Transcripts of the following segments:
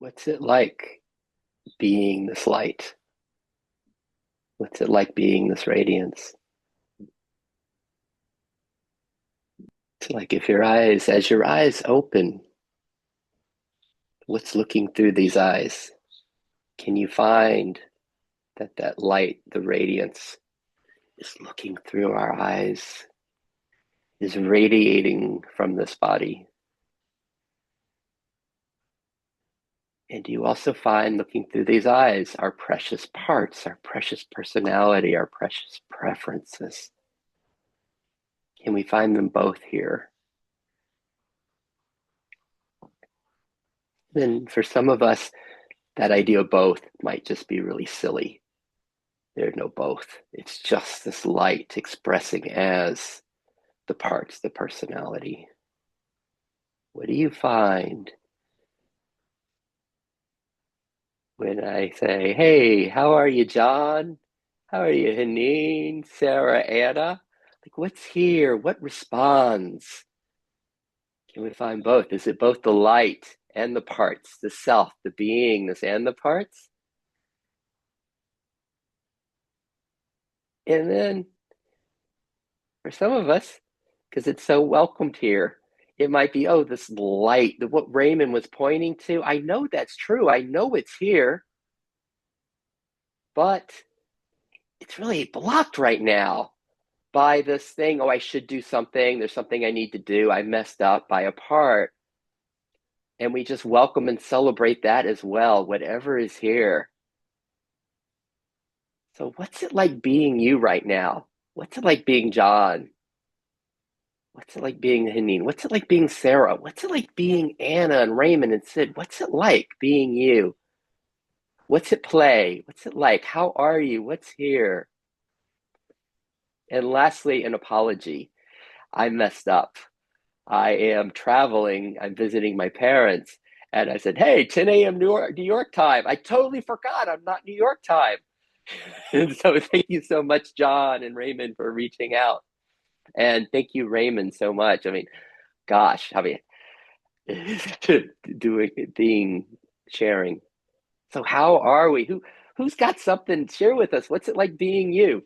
What's it like being this light? What's it like being this radiance? It's like if as your eyes open, what's looking through these eyes? Can you find that light, the radiance, is looking through our eyes, is radiating from this body? And you also find looking through these eyes our precious parts, our precious personality, our precious preferences. Can we find them both here? Then for some of us, that idea of both might just be really silly. There's no both. It's just this light expressing as the parts, the personality. What do you find when I say, hey, how are you, John? How are you, Haneen, Sarah, Anna? Like, what's here? What responds? Can we find both? Is it both the light and the parts, the self, the beingness and the parts? And then for some of us, because it's so welcomed here, it might be, oh, this light, what Raymond was pointing to. I know that's true. I know it's here, but it's really blocked right now by this thing. Oh, I should do something. There's something I need to do. I messed up by a part. And we just welcome and celebrate that as well, whatever is here. So, what's it like being you right now? What's it like being John? What's it like being Haneen? What's it like being Sarah? What's it like being Anna and Raymond and Sid? What's it like being you? What's it play? What's it like? How are you? What's here? And lastly, an apology. I messed up. I am traveling. I'm visiting my parents. And I said, hey, 10 a.m. New York time. I totally forgot. I'm not New York time. And so thank you so much, John and Raymond, for reaching out. And thank you, Raymond, so much. I mean, gosh, I mean, doing, being, sharing. So how are we? Who's got something? Share with us. What's it like being you?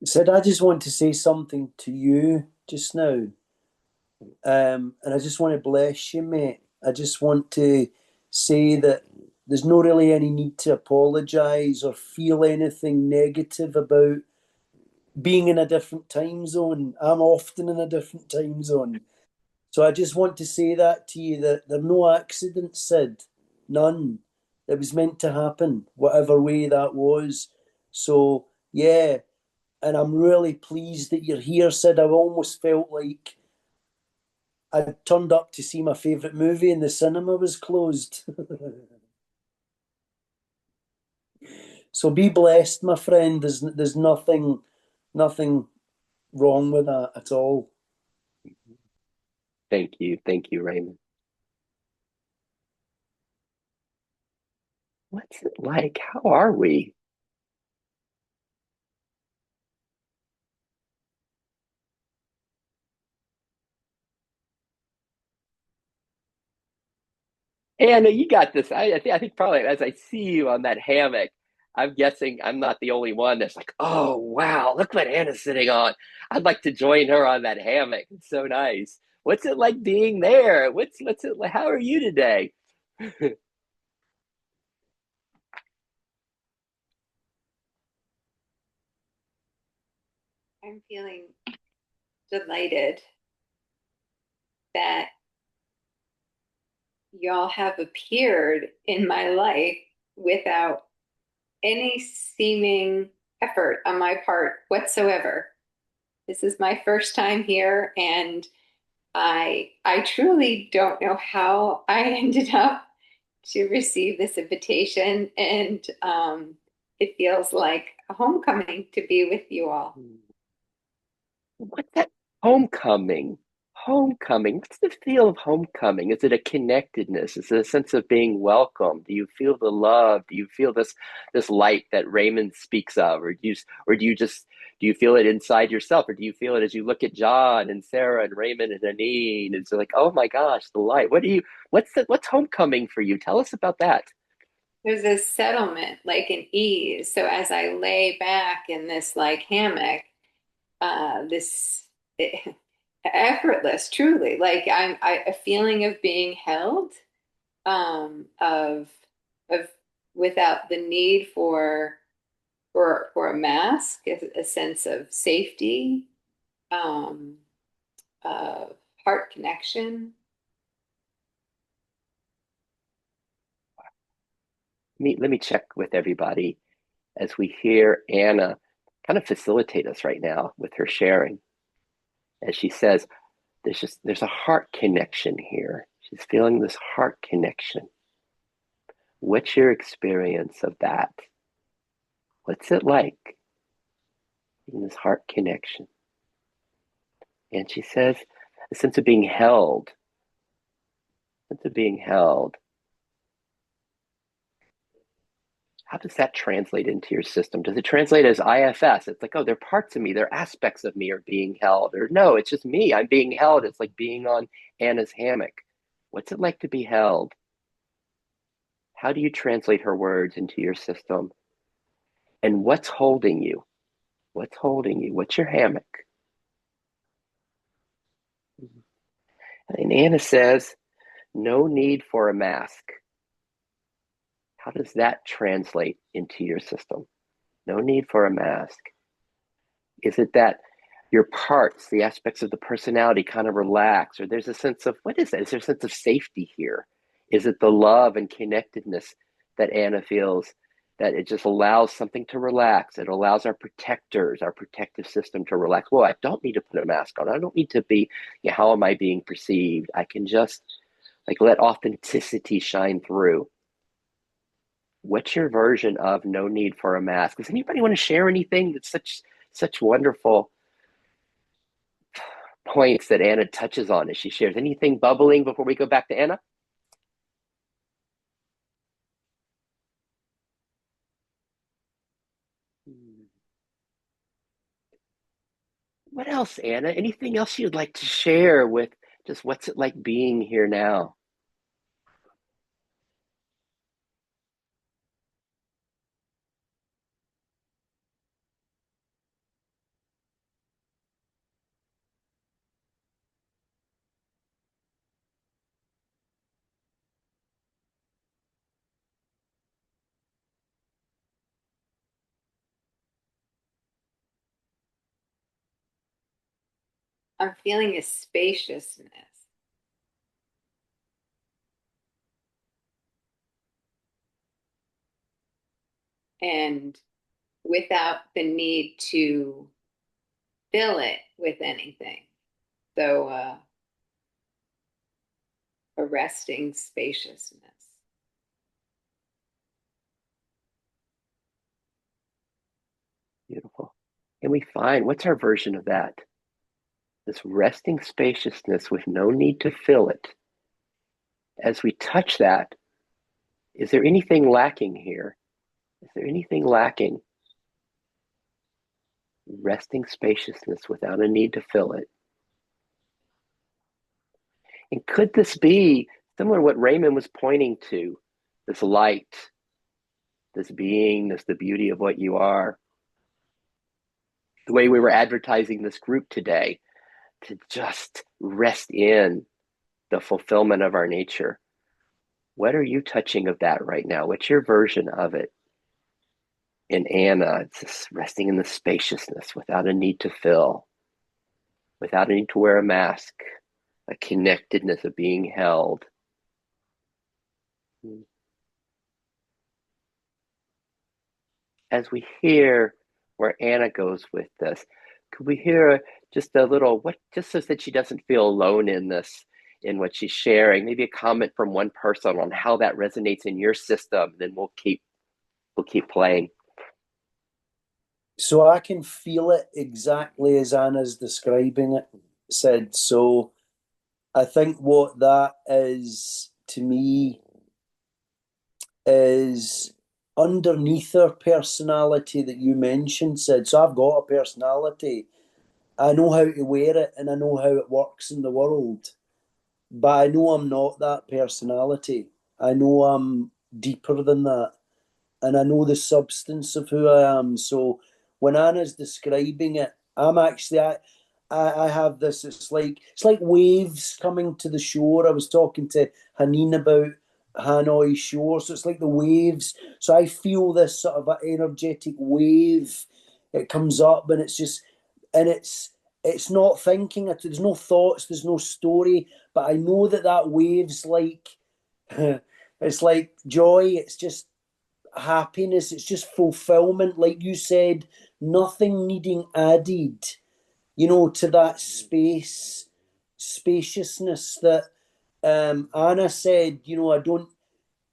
Said, I just want to say something to you just now. And I just want to bless you, mate. I just want to say that there's no really any need to apologize or feel anything negative about being in a different time zone. I'm often in a different time zone. So I just want to say that to you that there are no accidents, Sid. None. It was meant to happen, whatever way that was. So, yeah, and I'm really pleased that you're here, Sid. I've almost felt like I turned up to see my favourite movie and the cinema was closed. So be blessed, my friend. There's nothing wrong with that at all. Thank you. Thank you, Raymond. What's it like? How are we? Anna, you got this. I think probably as I see you on that hammock, I'm guessing I'm not the only one that's like, oh, wow, look what Anna's sitting on. I'd like to join her on that hammock. It's so nice. What's it like being there? What's it like? How are you today? I'm feeling delighted that y'all have appeared in my life without any seeming effort on my part whatsoever. This is my first time here, and I truly don't know how I ended up to receive this invitation, and it feels like a homecoming to be with you all. What's that homecoming? Homecoming. What's the feel of homecoming? Is it a connectedness? Is it a sense of being welcome? Do you feel the love? Do you feel this light that Raymond speaks of, or do you just do you feel it inside yourself, or do you feel it as you look at John and Sarah and Raymond and Anine? It's like, oh my gosh, the light. What's homecoming for you? Tell us about that. There's this settlement, like an ease. So as I lay back in this like hammock, this effortless, truly, like a feeling of being held, of without the need for a mask, a sense of safety, um, heart connection. Let me check with everybody as we hear Anna kind of facilitate us right now with her sharing. As she says, there's a heart connection here. She's feeling this heart connection. What's your experience of that? What's it like in this heart connection? And she says, a sense of being held, sense of being held. How does that translate into your system? Does it translate as IFS? It's like, oh, there are parts of me, there are aspects of me are being held. Or no, it's just me, I'm being held. It's like being on Anna's hammock. What's it like to be held? How do you translate her words into your system? And what's holding you? What's holding you? What's your hammock? And Anna says, no need for a mask. How does that translate into your system? No need for a mask. Is it that your parts, the aspects of the personality kind of relax, or there's a sense of, what is that? Is there a sense of safety here? Is it the love and connectedness that Anna feels, that it just allows something to relax? It allows our protectors, our protective system to relax. Well, I don't need to put a mask on. I don't need to be, how am I being perceived? I can just like let authenticity shine through. What's your version of no need for a mask? Does anybody want to share anything? That's such wonderful points that Anna touches on as she shares. Anything bubbling before we go back to Anna? What else, Anna? Anything else you'd like to share with just what's it like being here now? I'm feeling a spaciousness and without the need to fill it with anything. So, a resting spaciousness. Beautiful. And we find what's our version of that? This resting spaciousness with no need to fill it. As we touch that, is there anything lacking here? Is there anything lacking? Resting spaciousness without a need to fill it. And could this be similar to what Raymond was pointing to? This light, this beingness, the beauty of what you are. The way we were advertising this group today, to just rest in the fulfillment of our nature. What are you touching of that right now? What's your version of it? In Anna, it's just resting in the spaciousness without a need to fill, without a need to wear a mask, a connectedness of being held. As we hear where Anna goes with this, could we hear just a little, what, just so that she doesn't feel alone in this, in what she's sharing, maybe a comment from one person on how that resonates in your system, then we'll keep playing. So I can feel it exactly as Anna's describing it. Said so. I think what that is to me is underneath her personality that you mentioned, Sid. So I've got a personality. I know how to wear it and I know how it works in the world. But I know I'm not that personality. I know I'm deeper than that. And I know the substance of who I am. So when Anna's describing it, I'm actually I have this. It's like waves coming to the shore. I was talking to Haneen about Hanoi shore, so it's like the waves. So I feel this sort of energetic wave. It comes up, and it's just, and it's not thinking. There's no thoughts. There's no story. But I know that that wave's like it's like joy. It's just happiness. It's just fulfillment, like you said, nothing needing added, to that spaciousness that Anna said, I don't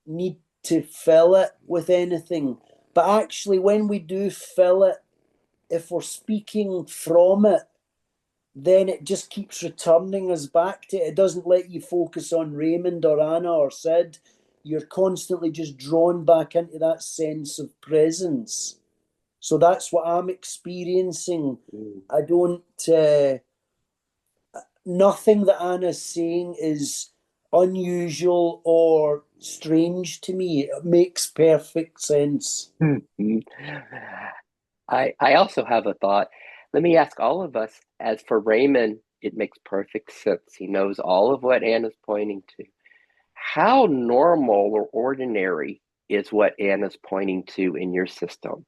need to fill it with anything. But actually, when we do fill it, if we're speaking from it, then it just keeps returning us back to it. It doesn't let you focus on Raymond or Anna or Sid. You're constantly just drawn back into that sense of presence. So that's what I'm experiencing. Mm. I don't, nothing that Anna's saying is unusual or strange to me. It makes perfect sense. Mhm. I also have a thought. Let me ask all of us, as for Raymond, it makes perfect sense. He knows all of what Anna's pointing to. How normal or ordinary is what Anna's pointing to in your system?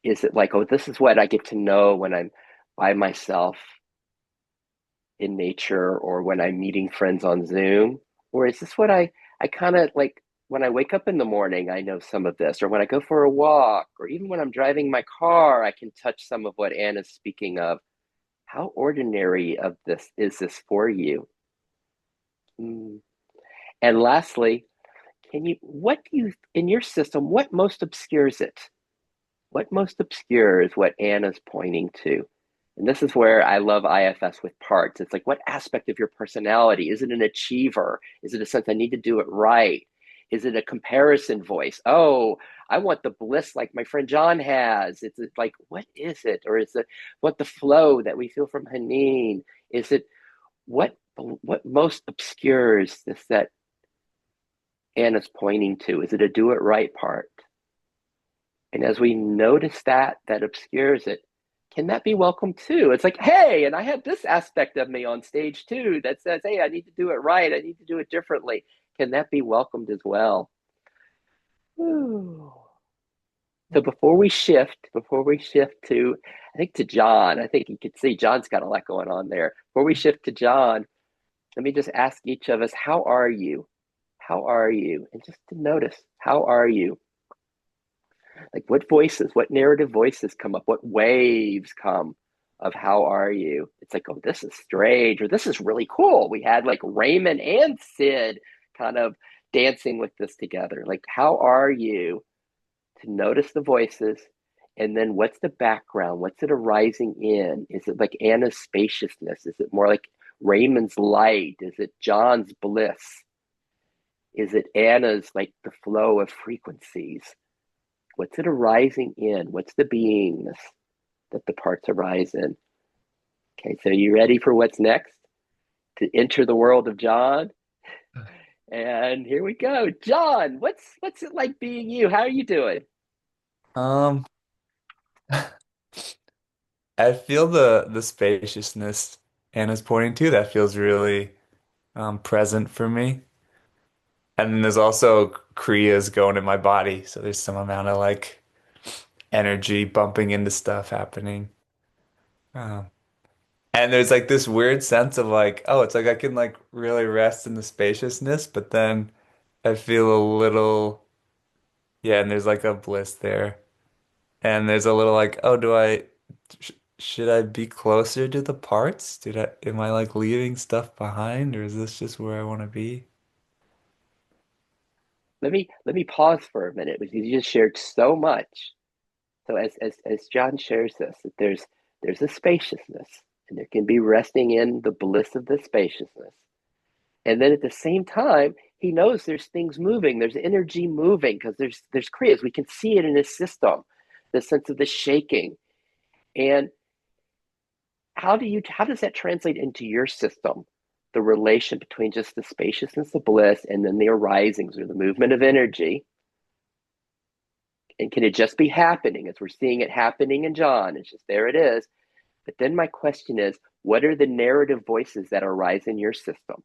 Is it like, oh, this is what I get to know when I'm by myself in nature or when I'm meeting friends on Zoom? Or is this what I kind of like when I wake up in the morning, I know some of this, or when I go for a walk, or even when I'm driving my car, I can touch some of what Anna's speaking of. How ordinary of this is this for you? Mm. And lastly, what do you, in your system, what most obscures it? What most obscures what Anna's pointing to? And this is where I love IFS with parts. It's like, what aspect of your personality? Is it an achiever? Is it a sense I need to do it right? Is it a comparison voice? Oh, I want the bliss like my friend John has. It's like, what is it? Or is it what the flow that we feel from Haneen? Is it what most obscures this that Anna's pointing to? Is it a do it right part? And as we notice that obscures it, can that be welcome too? It's like, hey, and I have this aspect of me on stage too that says, hey, I need to do it right. I need to do it differently. Can that be welcomed as well? Ooh. So before we shift to, I think to John, I think you can see John's got a lot going on there. Before we shift to John, let me just ask each of us, how are you? How are you? And just to notice, how are you? Like what narrative voices come up? What waves come of how are you? It's like, oh, this is strange, or this is really cool. We had like Raymond and Sid kind of dancing with this together. Like, how are you? To notice the voices, and then what's the background? What's it arising in? Is it like Anna's spaciousness? Is it more like Raymond's light? Is it John's bliss? Is it Anna's like the flow of frequencies? What's it arising in? What's the beingness that the parts arise in? Okay, so you ready for what's next? To enter the world of John? And here we go. John, what's it like being you? How are you doing? Um, I feel the spaciousness Anna's pointing to. That feels really present for me. And then there's also Kriyas going in my body, so there's some amount of like energy bumping into stuff happening. Um, and there's like this weird sense of like, oh, it's like I can like really rest in the spaciousness, but then I feel a little, yeah, and there's like a bliss there. And there's a little like, oh, should I be closer to the parts? Am I like leaving stuff behind, or is this just where I want to be? Let me pause for a minute because you just shared so much. So as John shares this, that there's a spaciousness. and there can be resting in the bliss of the spaciousness. And then at the same time, he knows there's things moving, there's energy moving because there's kriyas. We can see it in his system, the sense of the shaking. And how does that translate into your system? The relation between just the spaciousness of bliss and then the arisings or the movement of energy. And can it just be happening as we're seeing it happening in John? It's just there it is. But then my question is, what are the narrative voices that arise in your system?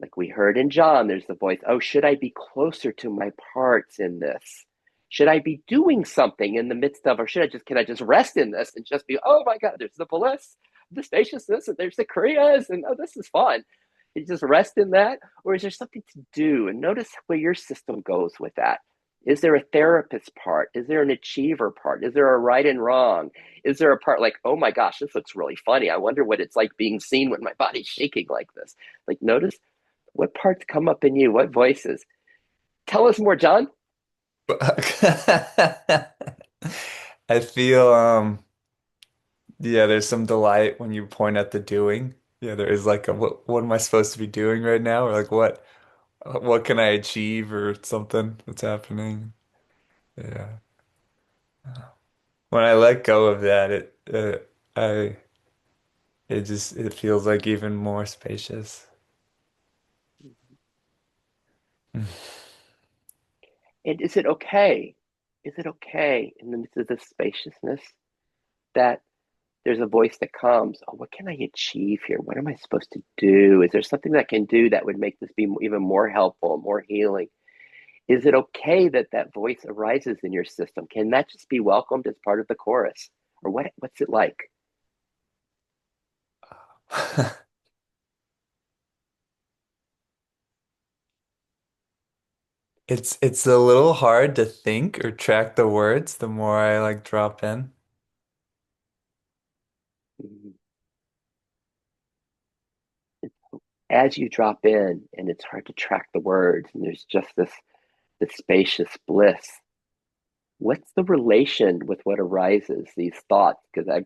Like we heard in John, there's the voice, oh, should I be closer to my parts in this? Should I be doing something in the midst of, or can I just rest in this and just be, oh my God, there's the bliss, the spaciousness, and there's the kriyas, and oh, this is fun. You just rest in that, or is there something to do? And notice where your system goes with that. Is there a therapist part? Is there an achiever part? Is there a right and wrong? Is there a part like, oh my gosh, this looks really funny. I wonder what it's like being seen when my body's shaking like this. Like, notice what parts come up in you, what voices. Tell us more, John. I feel yeah, there's some delight when you point at the doing. Yeah, there is like a what am I supposed to be doing right now? Or like what can I achieve or something that's happening? Yeah. When I let go of that, I it feels like even more spacious. And is it okay? Is it okay in the midst of this spaciousness that there's a voice that comes, oh, what can I achieve here? What am I supposed to do? Is there something that I can do that would make this be even more helpful, more healing? Is it okay that that voice arises in your system? Can that just be welcomed as part of the chorus? Or what's it like? It's a little hard to think or track the words the more I like drop in. As you drop in, and it's hard to track the words, and there's just this spacious bliss. What's the relation with what arises, these thoughts? Because I'm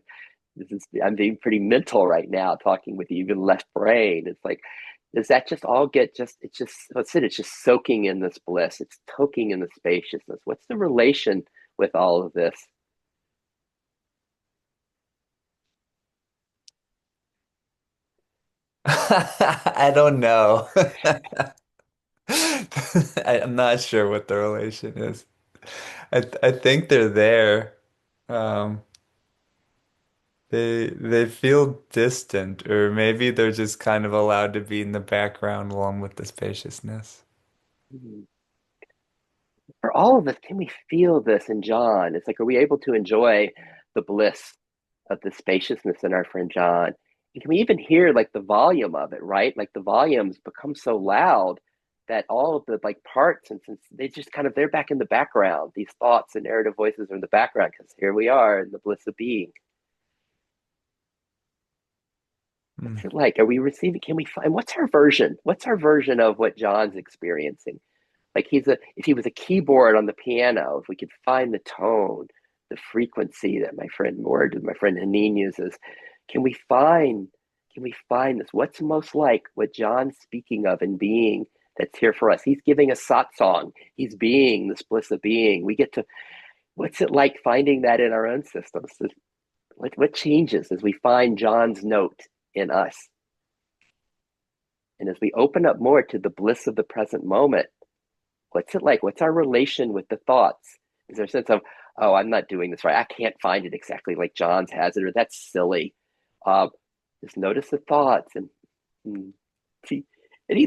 being pretty mental right now, talking with you, even left brain. It's like, does that just all get it's just, let's say it's just soaking in this bliss. It's soaking in the spaciousness. What's the relation with all of this? I don't know. I'm not sure what the relation is. I think they're there. Um, they feel distant, or maybe they're just kind of allowed to be in the background along with the spaciousness. For all of us, can we feel this in John? It's like, are we able to enjoy the bliss of the spaciousness in our friend John? And can we even hear like the volume of it, right? Like the volumes become so loud that all of the like parts and since they just kind of they're back in the background, these thoughts and narrative voices are in the background because here we are in the bliss of being. Mm. What's it like? Are we receiving? Can we find what's our version? What's our version of what John's experiencing? Like if he was a keyboard on the piano, if we could find the tone, the frequency that my friend Hanin uses, can we find can we find this? What's most like what John's speaking of and being that's here for us? He's giving us satsang. He's being this bliss of being. We get to what's it like finding that in our own systems? What changes as we find John's note in us? And as we open up more to the bliss of the present moment, what's it like? What's our relation with the thoughts? Is there a sense of, oh, I'm not doing this right. I can't find it exactly like John's has it, or that's silly. Uh, just notice the thoughts and see.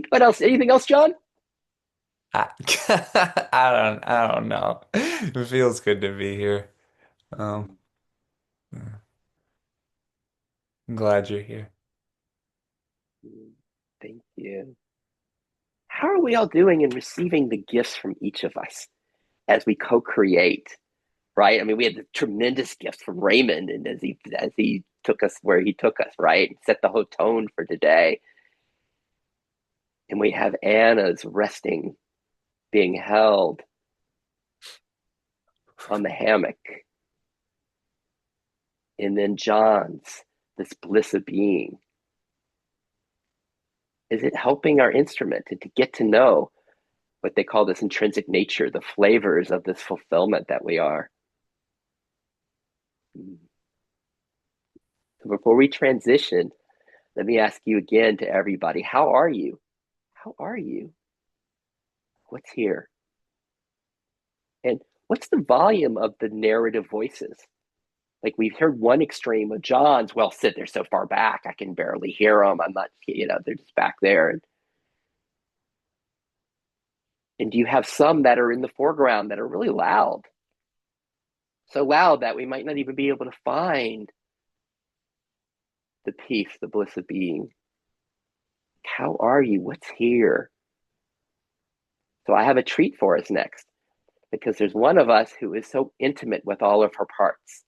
What else? Anything else, John? I, I don't know. It feels good to be here. Um, yeah, I'm glad you're here. Thank you. How are we all doing in receiving the gifts from each of us as we co-create? Right? I mean, we had the tremendous gift from Raymond, and as he took us where he took us, right, set the whole tone for today. And we have Anna's resting, being held on the hammock, and then John's, this bliss of being? Is it helping our instrument to get to know what they call this intrinsic nature, the flavors of this fulfillment that we are? So before we transition, let me ask you again to everybody, how are you? How are you? What's here? And what's the volume of the narrative voices? Like we've heard one extreme of John's, well, Sid, they're so far back, I can barely hear them. I'm not, they're just back there. And do you have some that are in the foreground that are really loud? So loud that we might not even be able to find the peace, the bliss of being. How are you? What's here? So I have a treat for us next, because there's one of us who is so intimate with all of her parts,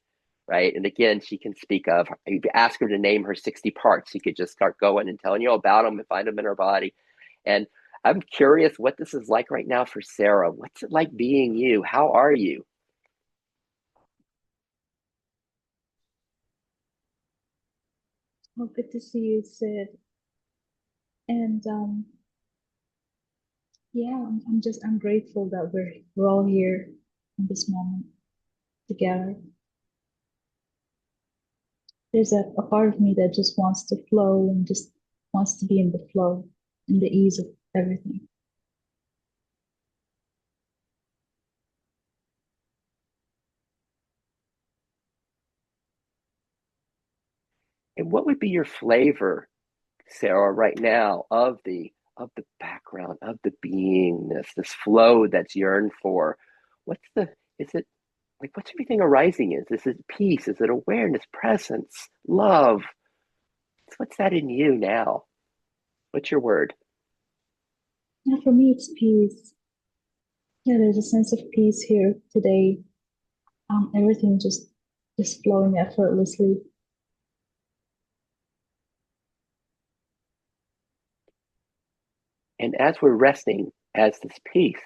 right? And again, she can speak of, you ask her to name her 60 parts, she could just start going and telling you about them and find them in her body. And I'm curious what this is like right now for Sarah. What's it like being you? How are you? Well, good to see you, Sid. And yeah, I'm grateful that we're all here in this moment together. There's a part of me that just wants to flow and just wants to be in the flow, in the ease of everything. And what would be your flavor, Sarah, right now of the background, of the beingness, this flow that's yearned for? Is it like, what's everything arising is? Is it peace? Is it awareness, presence, love? What's that in you now? What's your word? Yeah, for me, it's peace. Yeah, there's a sense of peace here today. Everything just flowing effortlessly. And as we're resting as this peace,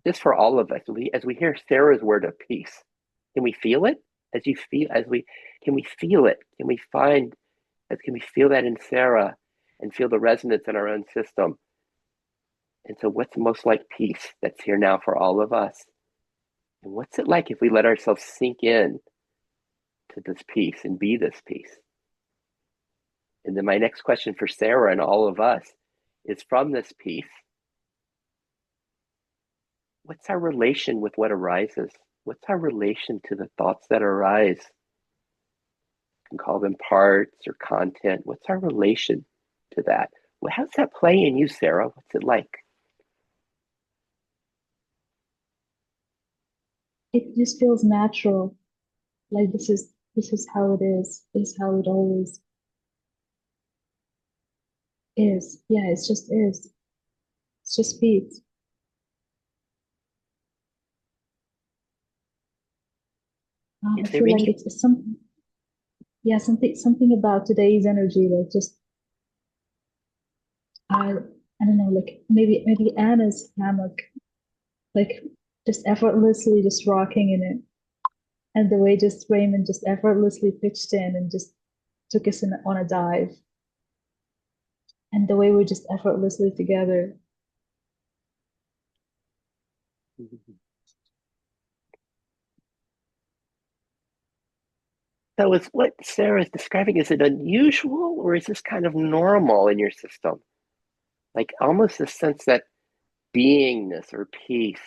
just for all of us, as we hear Sarah's word of peace, can we feel it? Can we feel it? Can we feel that in Sarah and feel the resonance in our own system? And so what's most like peace that's here now for all of us? And what's it like if we let ourselves sink in to this peace and be this peace? And then my next question for Sarah and all of us is, from this peace, what's our relation with what arises? What's our relation to the thoughts that arise? You can call them parts or content. What's our relation to that? Well, how does that play in you, Sarah? What's it like? It just feels natural. Like this is how it is. This is how it always is. Yeah, it's just is. It's just peace. I Is there feel like any it's something. Yeah, something about today's energy, like just I don't know, like maybe Anna's hammock, like just effortlessly just rocking in it, and the way just Raymond just effortlessly pitched in and just took us on a dive, and the way we're just effortlessly together. So is what Sarah is describing, is it unusual or is this kind of normal in your system? Like almost a sense that beingness or peace,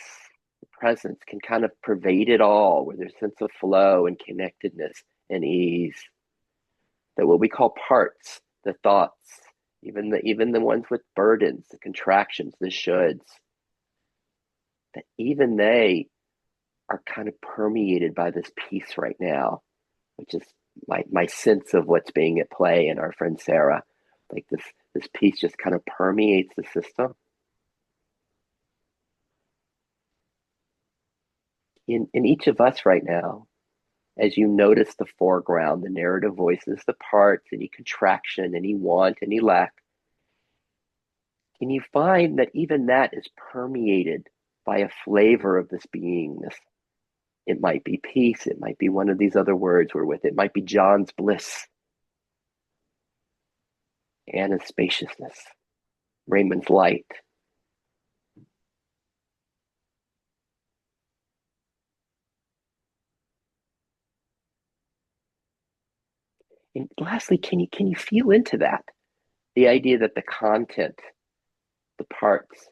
presence can kind of pervade it all, where there's a sense of flow and connectedness and ease. That what we call parts, the thoughts, even the ones with burdens, the contractions, the shoulds, that even they are kind of permeated by this peace right now, which is my sense of what's being at play in our friend Sarah. Like this peace just kind of permeates the system. In each of us right now, as you notice the foreground, the narrative voices, the parts, any contraction, any want, any lack, can you find that even that is permeated by a flavor of this beingness? It might be peace, it might be one of these other words we're with, it might be John's bliss, Anna's spaciousness, Raymond's light. And lastly, can you feel into that? The idea that the content, the parts,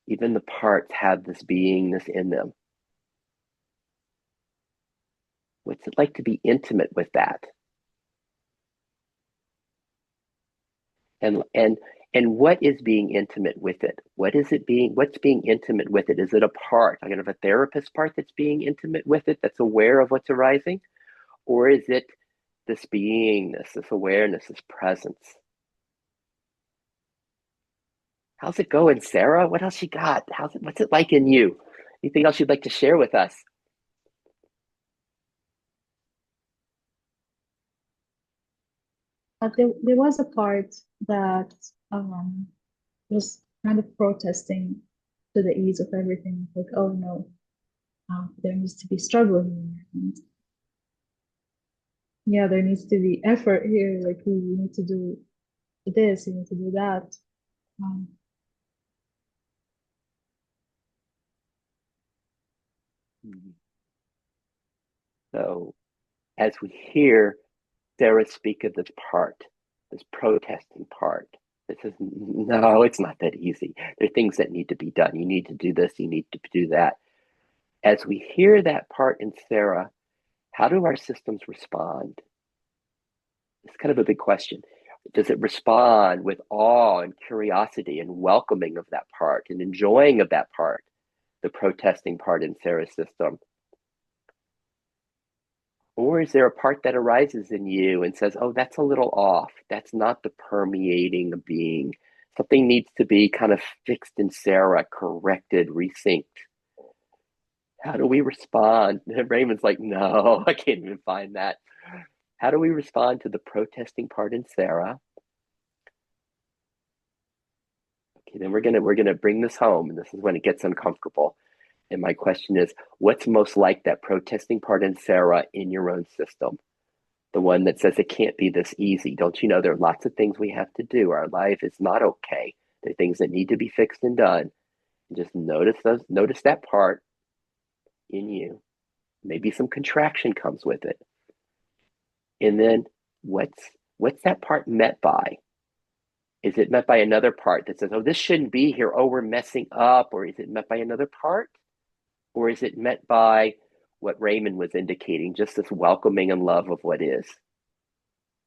even the parts have this beingness in them. What's it like to be intimate with that? And what is being intimate with it? What's being intimate with it? Is it a part? I'm gonna have a therapist part that's being intimate with it, that's aware of what's arising? Or is it this beingness, this awareness, this presence? How's it going, Sarah? What else you got? What's it like in you? Anything else you'd like to share with us? There was a part that was kind of protesting to the ease of everything. Like, oh no, there needs to be struggle here. And yeah, there needs to be effort here. Like, we need to do this, we need to do that. Um, So, as we hear Sarah speak of this part, this protesting part, this is no, it's not that easy. There are things that need to be done. You need to do this, you need to do that. As we hear that part in Sarah, how do our systems respond? It's kind of a big question. Does it respond with awe and curiosity and welcoming of that part and enjoying of that part, the protesting part in Sarah's system? Or is there a part that arises in you and says, oh, that's a little off. That's not the permeating being. Something needs to be kind of fixed in Sarah, corrected, resynced. How do we respond? And Raymond's like, no, I can't even find that. How do we respond to the protesting part in Sarah? Okay, then we're gonna bring this home, and this is when it gets uncomfortable. And my question is, what's most like that protesting part in Sarah in your own system? The one that says it can't be this easy. Don't you know there are lots of things we have to do? Our life is not okay. There are things that need to be fixed and done. And just notice that part in you. Maybe some contraction comes with it. And then what's that part met by? Is it met by another part that says, oh, this shouldn't be here, oh, we're messing up? Or is it met by another part? Or is it met by what Raymond was indicating, just this welcoming and love of what is,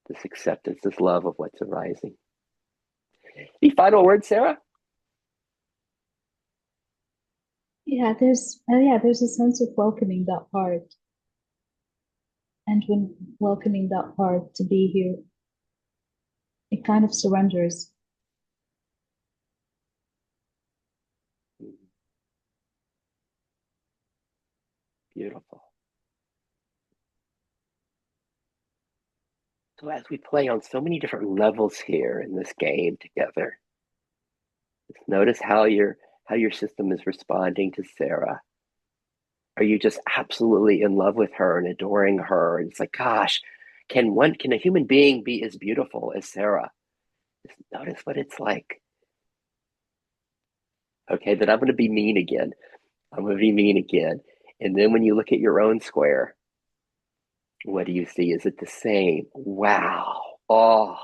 this acceptance, this love of what's arising? Any final words, Sarah? there's a sense of welcoming that part. And when welcoming that part to be here, it kind of surrenders. Beautiful. So as we play on so many different levels here in this game together, just notice how your system is responding to Sarah. Are you just absolutely in love with her and adoring her? And it's like, gosh, can a human being be as beautiful as Sarah? Just notice what it's like. Okay, then I'm going to be mean again. I'm going to be mean again. And then when you look at your own square, what do you see? Is it the same? Wow. Oh,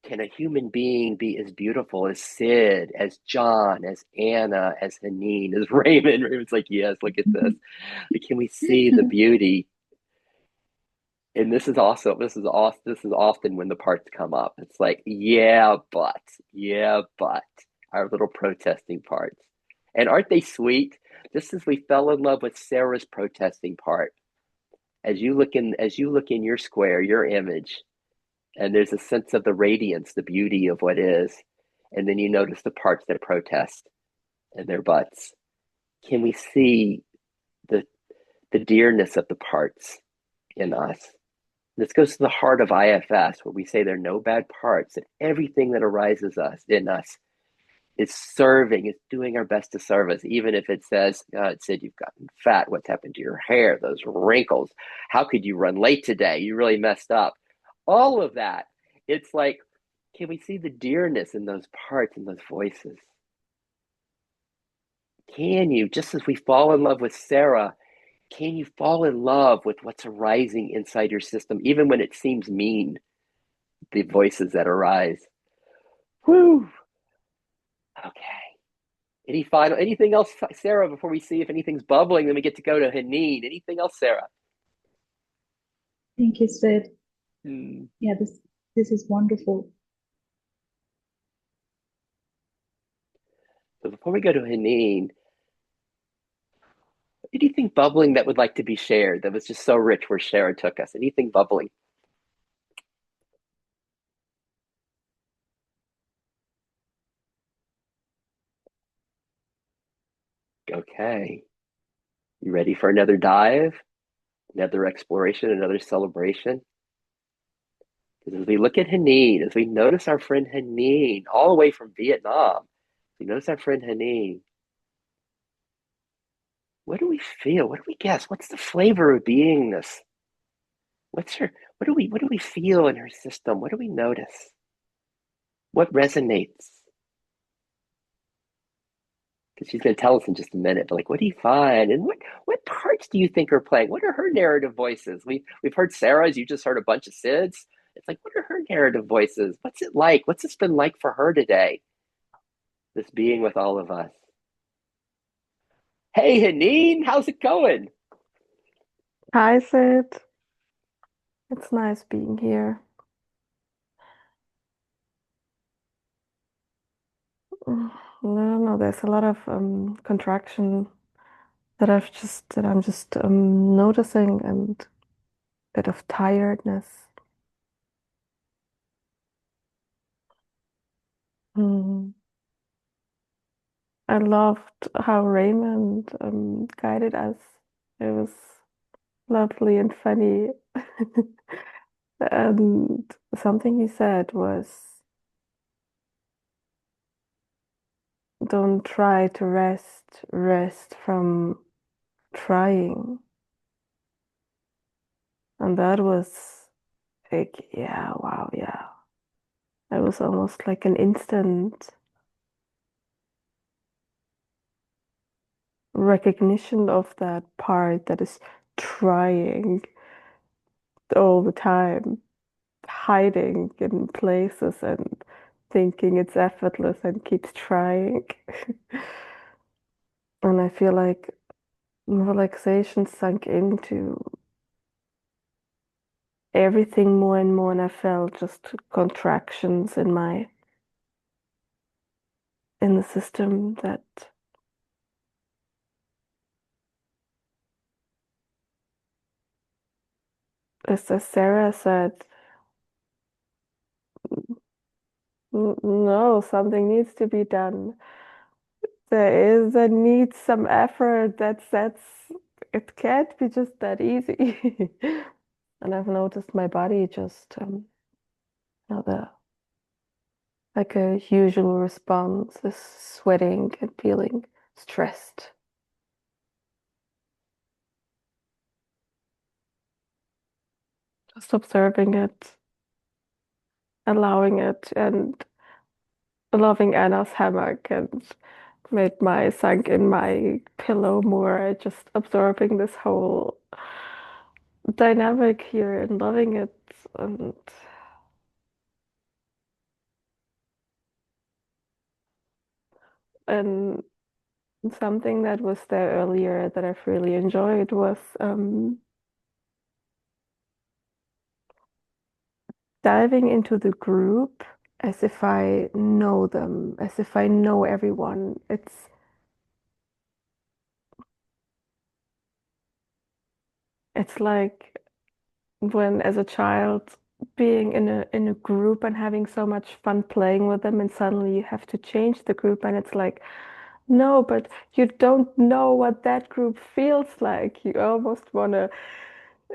can a human being be as beautiful as Sid, as John, as Anna, as Haneen, as Raymond? Raymond's like, yes, look at this. Like, can we see the beauty? And this is often when the parts come up. It's like, yeah, but our little protesting parts. And aren't they sweet? Just as we fell in love with Sarah's protesting part, as you look in your square, your image, and there's a sense of the radiance, the beauty of what is, and then you notice the parts that protest and their butts. Can we see the the dearness of the parts in us? This goes to the heart of IFS, where we say there are no bad parts, and everything that arises us in us is serving, is doing our best to serve us, even if it says, it said you've gotten fat, what's happened to your hair, those wrinkles, how could you run late today? You really messed up. All of that. It's like Can we see the dearness in those parts and those voices? Can you, just as we fall in love with Sarah, can you fall in love with what's arising inside your system, even when it seems mean, the voices that arise? Whew. Okay. Anything else, Sarah, before we see if anything's bubbling, then we get to go to Haneen. Anything else, Sarah? Thank you, Sid. Hmm. Yeah, this is wonderful. So before we go to Haneen, anything bubbling that would like to be shared that was just so rich where Sarah took us? Anything bubbling? Okay. You ready for another dive? Another exploration, another celebration? Because as we look at Haneen, as we notice our friend Haneen, all the way from Vietnam, we notice our friend Haneen, what do we feel? What do we guess? What's the flavor of beingness? What's her, what do we feel in her system? What do we notice? What resonates? Because she's going to tell us in just a minute. But like, what do you find, and what parts do you think are playing? What are her narrative voices? We've heard Sarah's. You just heard a bunch of Sid's. It's like, what are her narrative voices? What's it like? What's this been like for her today? This being with all of us. Hey, Haneen, how's it going? Hi, Sid. It's nice being here. No, there's a lot of contraction that I'm just noticing, and a bit of tiredness. Mm. I loved how Raymond guided us. It was lovely and funny. And something he said was, don't try to rest from trying. And that was like, yeah, wow, yeah. It was almost like an instant recognition of that part that is trying all the time, hiding in places and thinking it's effortless and keeps trying. And I feel like relaxation sunk into everything more and more, and I felt just contractions in the system that, as Sarah said, no, something needs to be done. There needs some effort. It can't be just that easy. And I've noticed my body just the like a usual response is sweating and feeling stressed. Just observing it, allowing it, and loving Anna's hammock, and made my sunk in my pillow more, just absorbing this whole dynamic here and loving it. And something that was there earlier that I've really enjoyed was diving into the group as if I know them, as if I know everyone. It's like when as a child being in a group and having so much fun playing with them, and suddenly you have to change the group, and it's like, no, but you don't know what that group feels like. You almost want to,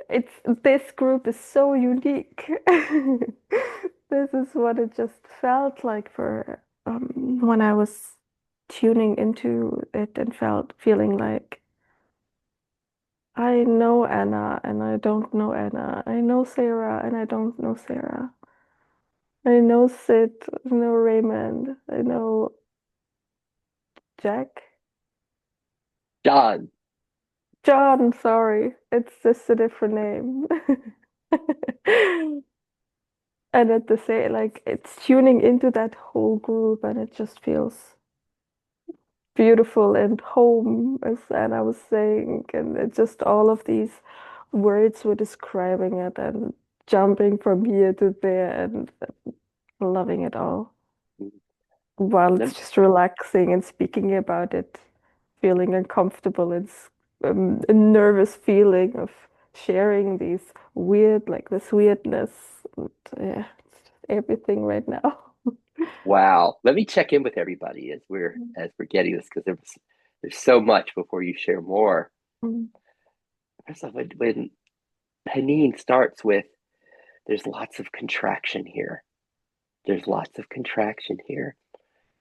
it's this group is so unique. This is what it just felt like for when I was tuning into it and feeling like I know Anna and I don't know Anna. I know Sarah and I don't know Sarah. I know Sid, I know Raymond, I know Jack. John. John, sorry. It's just a different name. And at the same, like it's tuning into that whole group and it just feels beautiful and home, as Anna was saying, and it just all of these words were describing it and jumping from here to there and loving it all while it's Lem- just relaxing and speaking about it, feeling uncomfortable. It's a nervous feeling of sharing these weird, like this weirdness. And, yeah, it's just everything right now. Wow. Let me check in with everybody as we're getting this because there's so much before you share more. Mm. First off, when Haneen starts with, there's lots of contraction here. There's lots of contraction here.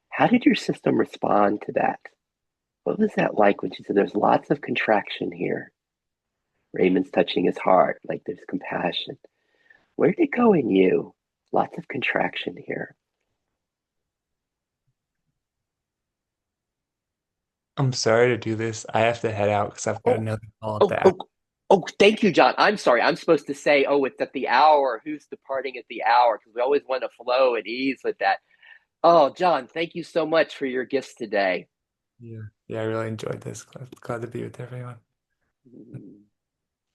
How did your system respond to that? What was that like when she said, there's lots of contraction here? Raymond's touching his heart, like there's compassion. Where did it go in you? Lots of contraction here. I'm sorry to do this. I have to head out because I've got Oh, another call at oh, the oh, oh, thank you, John. I'm sorry. I'm supposed to say, oh, it's at the hour. Who's departing at the hour? Because we always want to flow at ease with that. Oh, John, thank you so much for your gifts today. Yeah. Yeah, I really enjoyed this. Glad to be with everyone.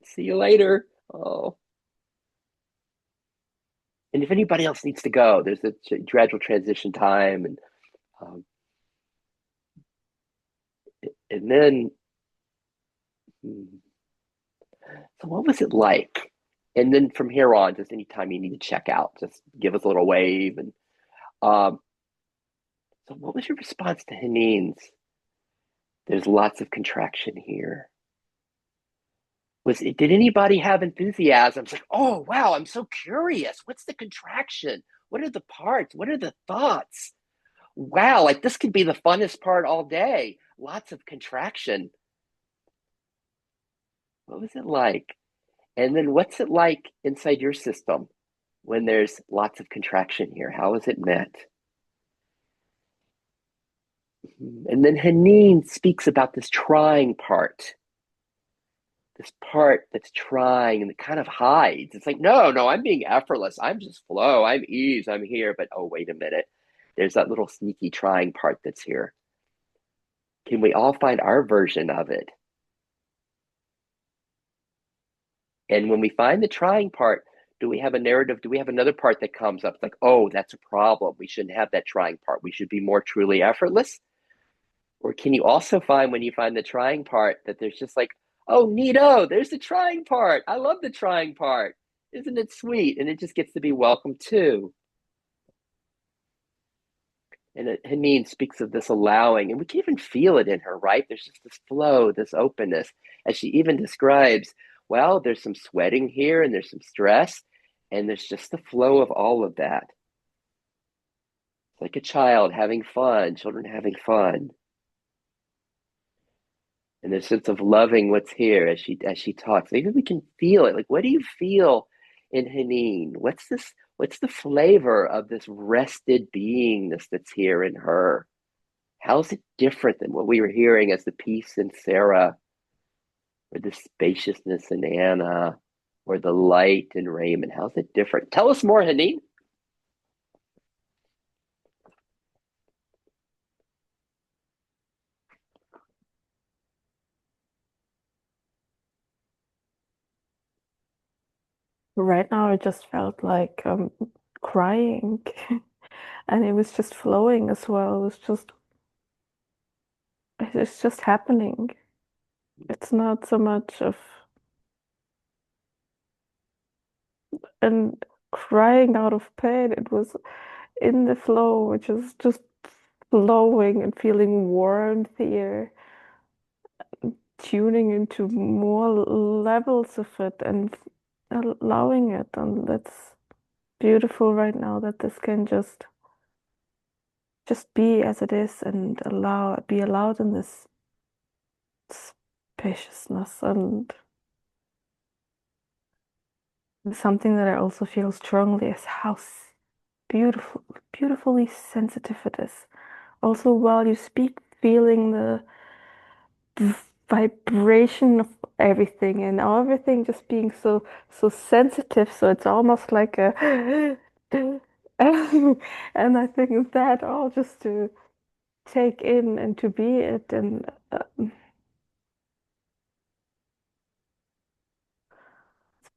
See you later. Oh, and if anybody else needs to go, there's a gradual transition time, um, and then. Hmm, so what was it like? And then from here on, just anytime you need to check out, just give us a little wave. And um, so what was your response to Haneen's? There's lots of contraction here. Did anybody have enthusiasm? It's like, oh wow, I'm so curious. What's the contraction? What are the parts? What are the thoughts? Wow, like this could be the funnest part all day. Lots of contraction. What was it like? And then what's it like inside your system when there's lots of contraction here? How is it met? And then Haneen speaks about this part that's trying and it kind of hides. It's like, no, no, I'm being effortless. I'm just flow. I'm ease. I'm here. But oh, wait a minute. There's that little sneaky trying part that's here. Can we all find our version of it? And when we find the trying part, do we have a narrative? Do we have another part that comes up like, oh, that's a problem. We shouldn't have that trying part. We should be more truly effortless? Or can you also find when you find the trying part that there's just like, oh, neato, there's the trying part. I love the trying part. Isn't it sweet? And it just gets to be welcome too. And Haneen speaks of this allowing, and we can even feel it in her, right? There's just this flow, this openness, as she even describes, well, there's some sweating here and there's some stress, and there's just the flow of all of that. It's like a child having fun, children having fun. And the sense of loving what's here as she talks. Maybe we can feel it. Like, what do you feel in Haneen? What's the flavor of this rested beingness that's here in her? How is it different than what we were hearing as the peace in Sarah, or the spaciousness in Anna, or the light in Raymond? How's it different? Tell us more, Haneen. Right now, I just felt like crying, and it was just flowing as well. It's just happening. It's not so much of and crying out of pain. It was in the flow, which is just flowing and feeling warmth here, tuning into more levels of it and allowing it. And that's beautiful right now that this can just be as it is and be allowed in this spaciousness. And something that I also feel strongly is house. beautiful, beautifully sensitive it is. Also, while you speak, feeling the vibration of everything and everything just being so sensitive. So it's almost like a and I think that all just to take in and to be it and it's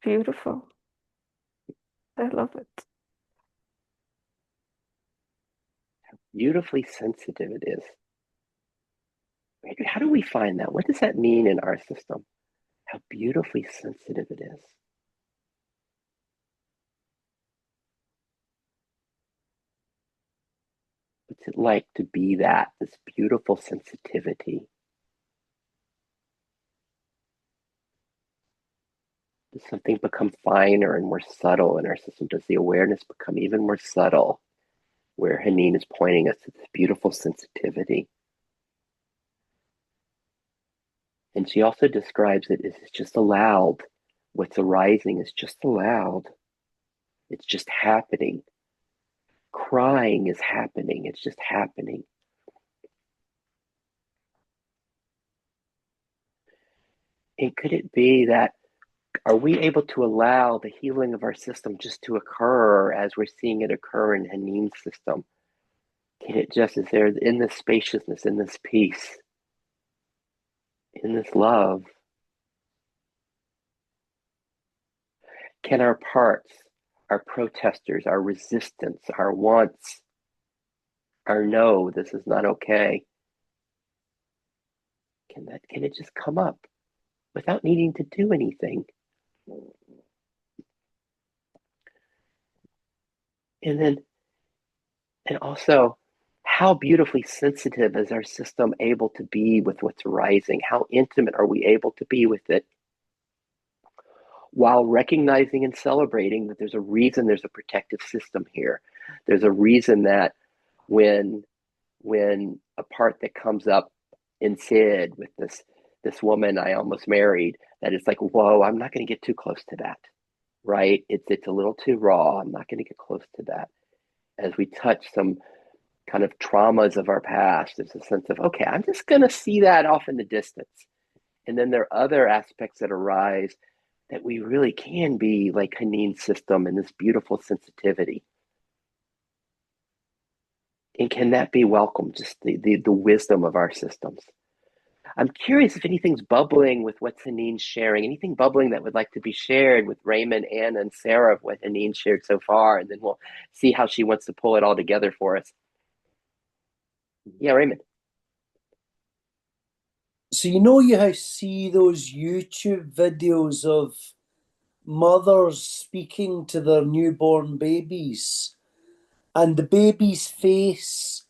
beautiful. I love it. Beautifully sensitive it is. How do we find that? What does that mean in our system? How beautifully sensitive it is. What's it like to be that, this beautiful sensitivity? Does something become finer and more subtle in our system? Does the awareness become even more subtle? Where Haneen is pointing us to this beautiful sensitivity. And she also describes it as it's just allowed. What's arising is just allowed. It's just happening. Crying is happening. It's just happening. And could it be that, are we able to allow the healing of our system just to occur as we're seeing it occur in Haneen's system? Can it just, is there in this spaciousness, in this peace, in this love, can our parts, our protesters, our resistance, our wants, our no, this is not okay, can it just come up without needing to do anything? And then, and also, how beautifully sensitive is our system able to be with what's arising? How intimate are we able to be with it while recognizing and celebrating that there's a reason there's a protective system here? There's a reason that when a part that comes up in Sid with this woman I almost married, that it's like, whoa, I'm not going to get too close to that, right? It's a little too raw. I'm not going to get close to that. As we touch some kind of traumas of our past, there's a sense of, okay, I'm just going to see that off in the distance. And then there are other aspects that arise that we really can be like Haneen's system and this beautiful sensitivity. And can that be welcome? Just the wisdom of our systems. I'm curious if anything's bubbling with what Haneen's sharing, anything bubbling that would like to be shared with Raymond, Anna, and Sarah of what Haneen shared so far, and then we'll see how she wants to pull it all together for us. Yeah, Raymond. So you see those YouTube videos of mothers speaking to their newborn babies, and the baby's face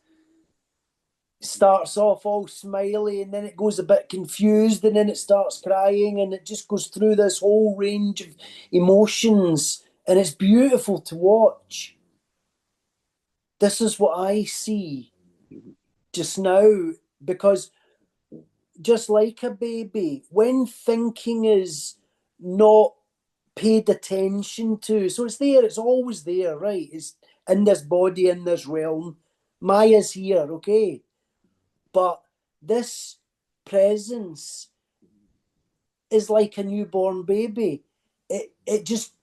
starts off all smiley, and then it goes a bit confused, and then it starts crying, and it just goes through this whole range of emotions, and it's beautiful to watch. This is what I see just now, because just like a baby, when thinking is not paid attention to, so it's there, it's always there, right? It's in this body, in this realm. Maya's here, okay? But this presence is like a newborn baby. It just,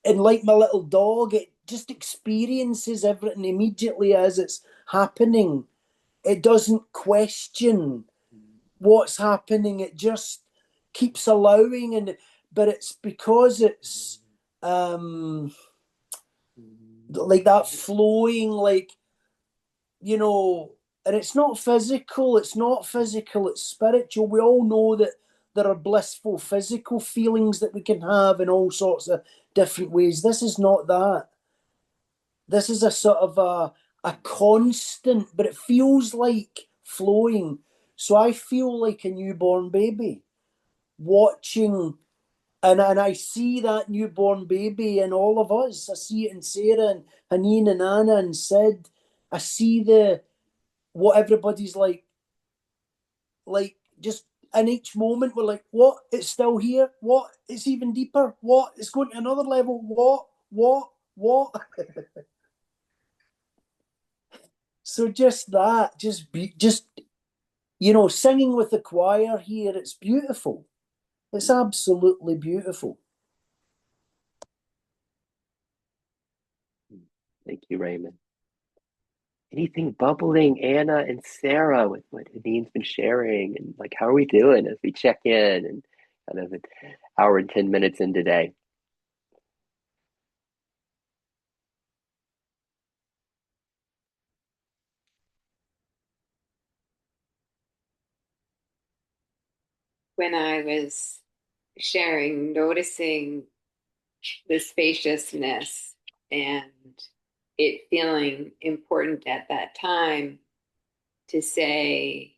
and like my little dog, it just experiences everything immediately as it's happening. It doesn't question what's happening. It just keeps allowing, and but it's because it's like that flowing, like, and it's not physical, it's spiritual. We all know that there are blissful physical feelings that we can have in all sorts of different ways. This is not that. This is a sort of a constant, but it feels like flowing. So I feel like a newborn baby watching, and I see that newborn baby in all of us. I see it in Sarah and Haneen and Anna and Sid. I see the what everybody's like just in each moment we're like, what? It's still here. What? It's even deeper. What? It's going to another level. What? So just that, just singing with the choir here, it's beautiful. It's absolutely beautiful. Thank you, Raymond. Anything bubbling, Anna and Sarah, with what Nadine's been sharing, and like how are we doing as we check in and kind of an hour and 10 minutes in today? When I was sharing, noticing the spaciousness and it feeling important at that time to say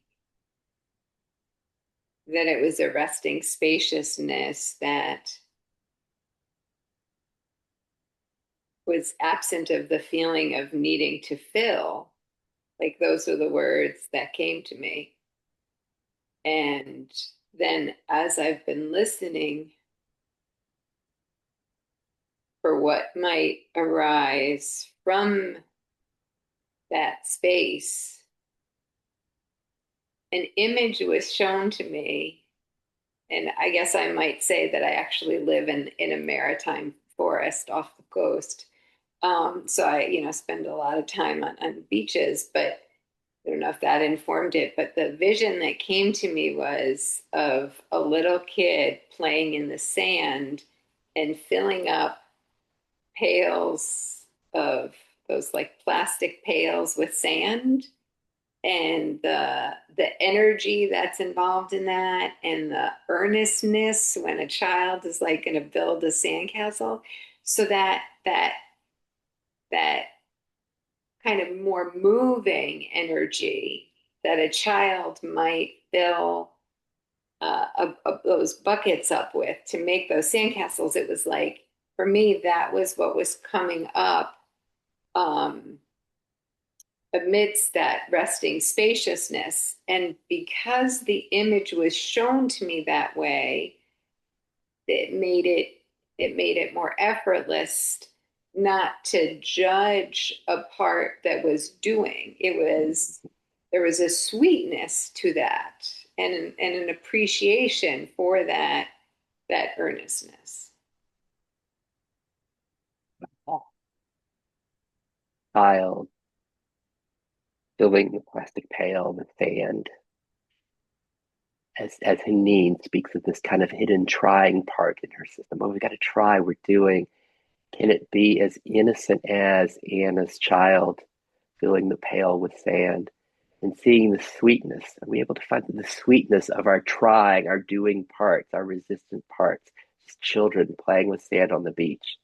that it was a resting spaciousness that was absent of the feeling of needing to fill. Like those are the words that came to me. And then as I've been listening for what might arise from that space, an image was shown to me. And I guess I might say that I actually live in a maritime forest off the coast. So I spend a lot of time on beaches, but I don't know if that informed it. But the vision that came to me was of a little kid playing in the sand and filling up pails of those like plastic pails with sand, and the energy that's involved in that, and the earnestness when a child is like going to build a sandcastle. So that kind of more moving energy that a child might fill those buckets up with to make those sandcastles. It was like, for me, that was what was coming up um, amidst that resting spaciousness. And because the image was shown to me that way, it made it more effortless not to judge a part that was doing. There was a sweetness to that, and an appreciation for that earnestness. Child filling the plastic pail with sand. As Haneen speaks of this kind of hidden trying part in her system. Oh, we got to try. We're doing. Can it be as innocent as Anna's child filling the pail with sand and seeing the sweetness? Are we able to find the sweetness of our trying, our doing parts, our resistant parts? Just children playing with sand on the beach.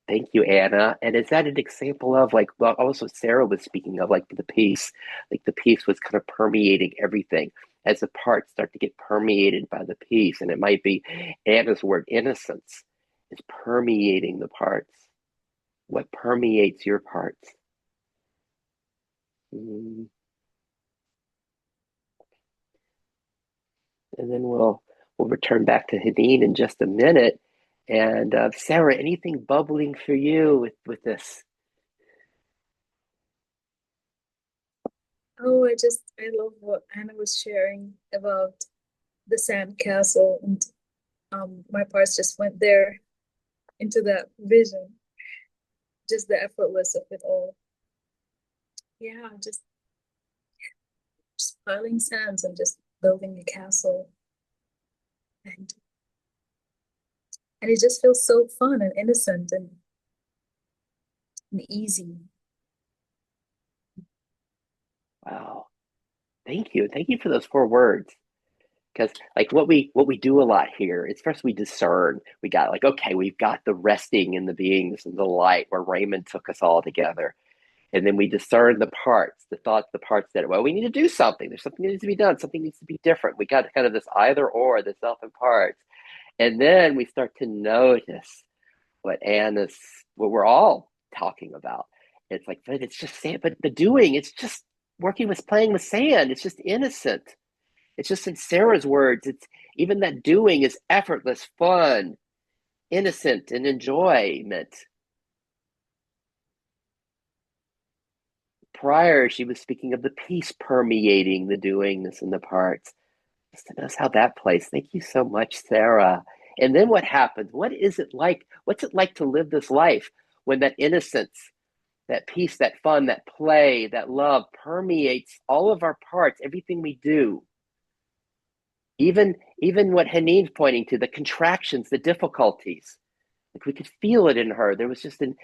Thank you, Anna. And is that an example of like, well, also Sarah was speaking of like the peace, like the peace was kind of permeating everything as the parts start to get permeated by the peace. And it might be Anna's word, innocence, is permeating the parts. What permeates your parts? Mm. And then we'll return back to Hadeen in just a minute. And Sarah, anything bubbling for you with this? Oh, I love what Anna was sharing about the sand castle, and my parts just went there into that vision, just the effortless of it all. Yeah, just piling sands and just building a castle, and it just feels so fun and innocent and easy. Wow. Thank you. Thank you for those 4 words. Because like what we do a lot here is first we discern. We got like, okay, we've got the resting in the beings and the light where Raymond took us all together. And then we discern the parts, the thoughts, the parts that, well, we need to do something. There's something that needs to be done. Something needs to be different. We got kind of this either or, the self and parts. And then we start to notice what we're all talking about. It's like, but it's just sand, but the doing, it's just playing with sand. It's just innocent. It's just in Sarah's words, it's even that doing is effortless, fun, innocent, and enjoyment. prior, she was speaking of the peace permeating the doingness in the parts. Just to notice how that plays. Thank you so much, Sarah. And then what happens? What is it like? What's it like to live this life when that innocence, that peace, that fun, that play, that love permeates all of our parts, everything we do? Even what Haneen's pointing to, the contractions, the difficulties. Like we could feel it in her. There was just an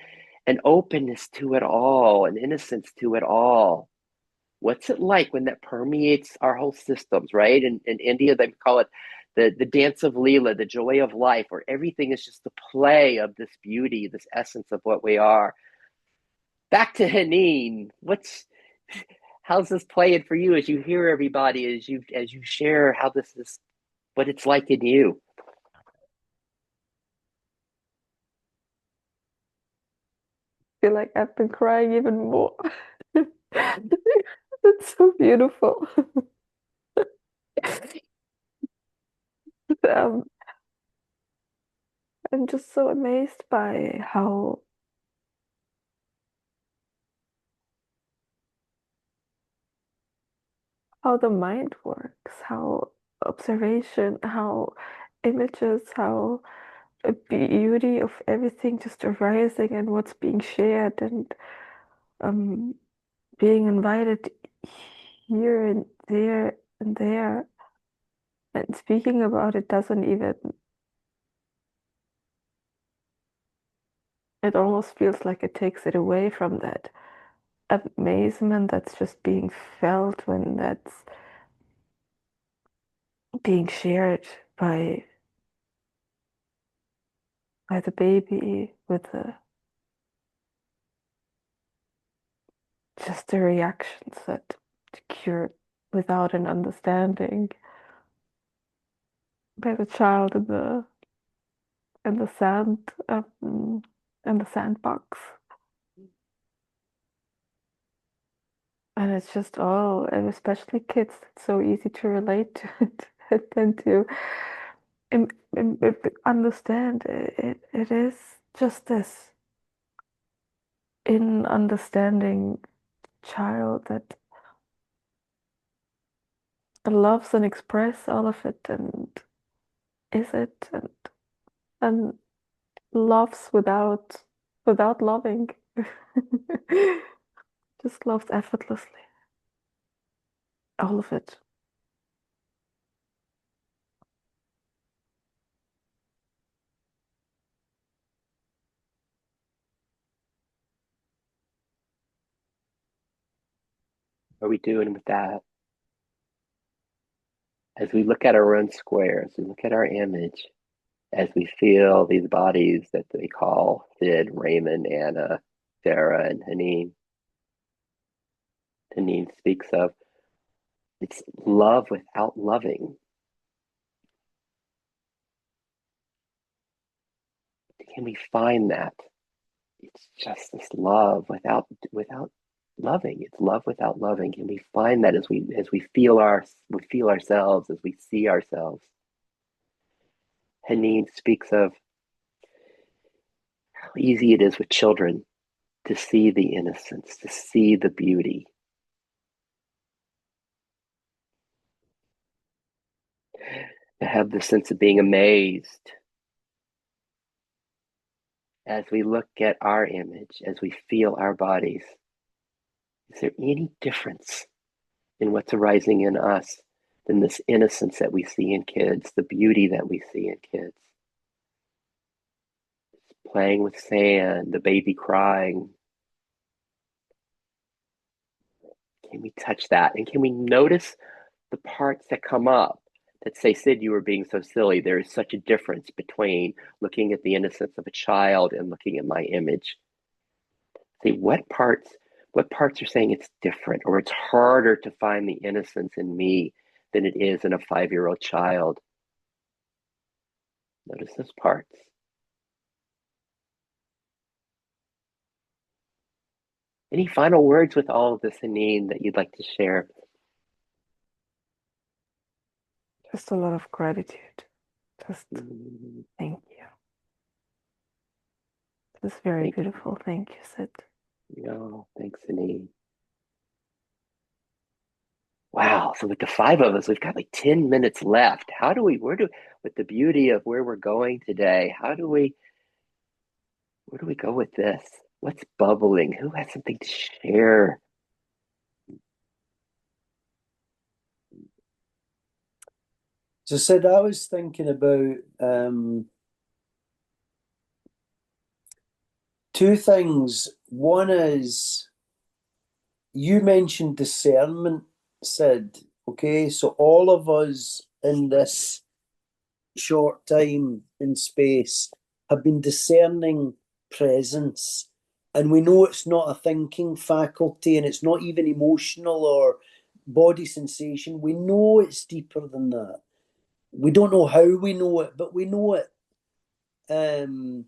openness to it all, an innocence to it all. What's it like when that permeates our whole systems, right? In India, they call it the dance of Leela, the joy of life, where everything is just the play of this beauty, this essence of what we are. Back to Haneen. How's this playing for you as you hear everybody, as you share how this is, what it's like in you? I feel like I've been crying even more. It's so beautiful. Um, I'm just so amazed by how the mind works, how observation, how images, how a beauty of everything just arising and what's being shared and um, being invited here and there and speaking about it doesn't even, it almost feels like it takes it away from that amazement that's just being felt when that's being shared by the baby with the just the reactions that cure without an understanding by the child in the in the sandbox. And it's just all, and especially kids, it's so easy to relate to it and to im- understand it. It is just this in understanding child that loves and express all of it and is it and loves without loving. Just loves effortlessly. All of it. What are we doing with that? As we look at our own square, as we look at our image, as we feel these bodies that they call Sid, Raymond, Anna, Sarah, and Haneen. Haneen speaks of it's love without loving. Can we find that? It's just this love without loving. It's love without loving. Can we find that as we feel ourselves, as we see ourselves? Haneen speaks of how easy it is with children to see the innocence, to see the beauty, to have the sense of being amazed as we look at our image, as we feel our bodies. Is there any difference in what's arising in us than this innocence that we see in kids, the beauty that we see in kids? Playing with sand, the baby crying. Can we touch that? And can we notice the parts that come up that say, Sid, you were being so silly? There is such a difference between looking at the innocence of a child and looking at my image. See what parts are saying it's different, or it's harder to find the innocence in me than it is in a 5-year-old child. Notice those parts. Any final words with all of this, Haneen, that you'd like to share? Just a lot of gratitude. Just thank you. This is very beautiful. Thank you, Sid. Oh, thanks, Haneen. Wow. So with the five of us, we've got like 10 minutes left. With the beauty of where we're going today, where do we go with this? What's bubbling? Who has something to share? So, Sid, I was thinking about two things. One is you mentioned discernment, Sid. Okay, so all of us in this short time in space have been discerning presence. And we know it's not a thinking faculty and it's not even emotional or body sensation. We know it's deeper than that. We don't know how we know it, but we know it. And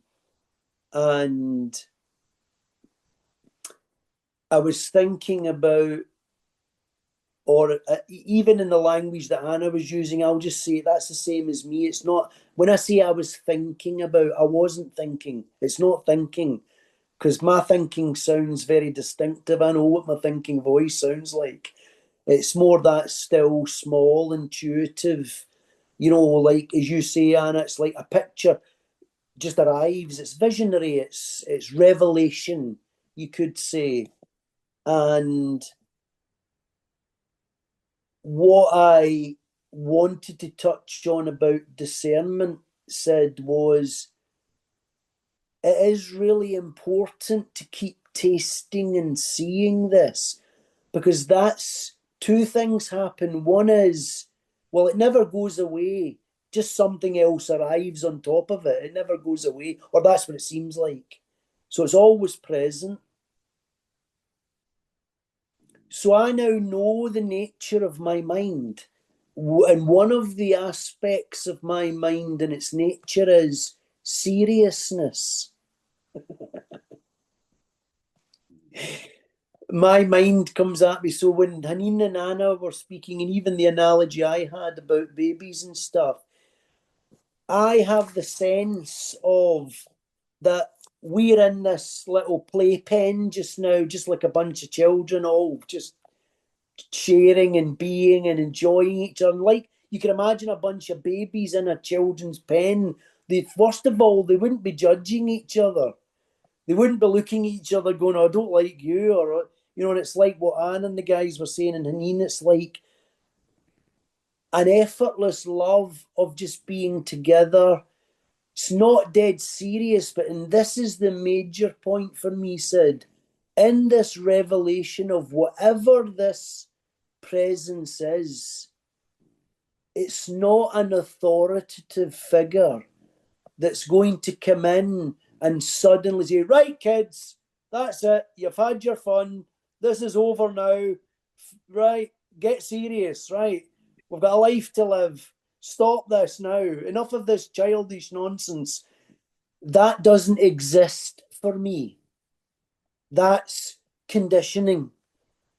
I was thinking about, or even in the language that Anna was using, I'll just say that's the same as me. It's not, when I say I was thinking about, I wasn't thinking. It's not thinking, because my thinking sounds very distinctive. I know what my thinking voice sounds like. It's more that still, small, intuitive, like as you say, Anna, it's like a picture just arrives. It's visionary. It's revelation, you could say. And what I wanted to touch on about discernment, Sid, was it is really important to keep tasting and seeing this, because that's two things happen. One is, well, it never goes away. Just something else arrives on top of it. It never goes away, or that's what it seems like. So it's always present. So I now know the nature of my mind. And one of the aspects of my mind and its nature is seriousness. My mind comes at me. So when Haneen and Anna were speaking, and even the analogy I had about babies and stuff, I have the sense of that we're in this little playpen just now, just like a bunch of children, all just sharing and being and enjoying each other. Like you can imagine a bunch of babies in a children's pen. They first of all, they wouldn't be judging each other. They wouldn't be looking at each other going, "Oh, I don't like you," or and it's like what Anne and the guys were saying, and Haneen, it's like an effortless love of just being together. It's not dead serious, but and this is the major point for me, Sid. In this revelation of whatever this presence is, it's not an authoritative figure that's going to come in and suddenly say, "Right, kids, that's it. You've had your fun. This is over now. Right, get serious. Right, we've got a life to live. Stop this now. Enough of this childish nonsense." That doesn't exist for me. That's conditioning.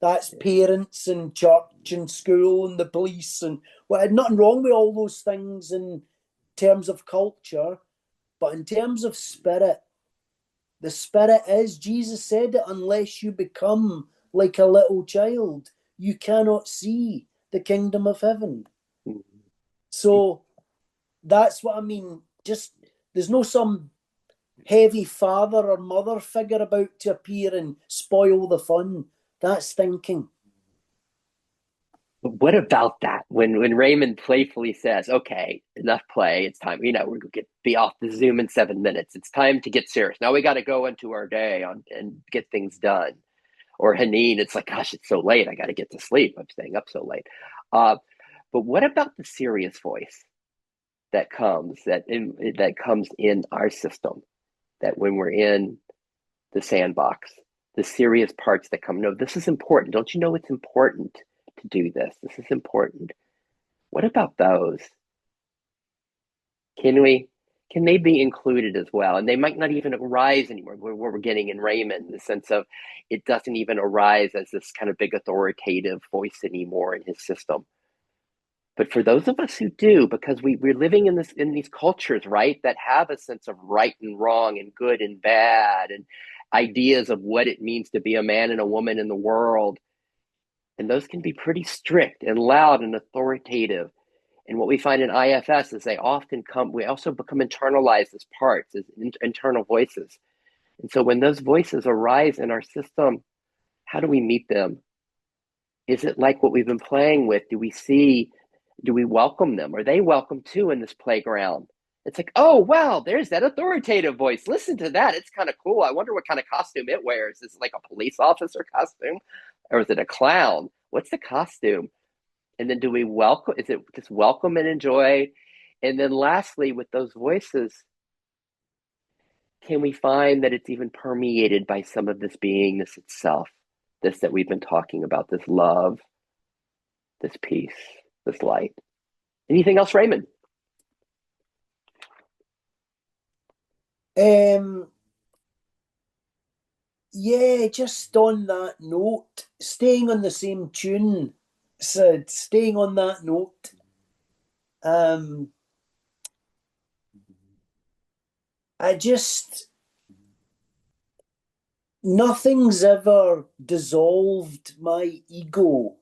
That's parents and church and school and the police and well, nothing wrong with all those things in terms of culture, but in terms of spirit, the spirit is, Jesus said it, unless you become like a little child, you cannot see the kingdom of heaven. So that's what I mean. Just there's no some heavy father or mother figure about to appear and spoil the fun. That's thinking. But what about that? When Raymond playfully says, "Okay, enough play. It's time. We're gonna be off the Zoom in 7 minutes. It's time to get serious. Now we got to go into our day and get things done." Or Haneen, it's like, "Gosh, it's so late. I got to get to sleep. I'm staying up so late." Uh, but what about the serious voice that comes in our system? That when we're in the sandbox, the serious parts that come. No, this is important. Don't you know it's important to do this? This is important. What about those? Can we? Can they be included as well? And they might not even arise anymore. What we're getting in Raymond, the sense of it doesn't even arise as this kind of big authoritative voice anymore in his system. But for those of us who do, because we're living in these cultures, right, that have a sense of right and wrong and good and bad and ideas of what it means to be a man and a woman in the world, And those can be pretty strict and loud and authoritative. And what we find in IFS is we also become internalized as parts, as internal voices. And so when those voices arise in our system, how do we meet them? Is it like what we've been playing with? Do we welcome them? Are they welcome too in this playground? It's like, oh, wow, there's that authoritative voice. Listen to that. It's kind of cool. I wonder what kind of costume it wears. Is it like a police officer costume? Or is it a clown? What's the costume? And then is it just welcome and enjoy? And then lastly, with those voices, can we find that it's even permeated by some of this beingness itself, this that we've been talking about, this love, this peace, this light? Anything else, Raymond? Yeah, just on that note, staying on the same tune, Sid, staying on that note, I just, nothing's ever dissolved my ego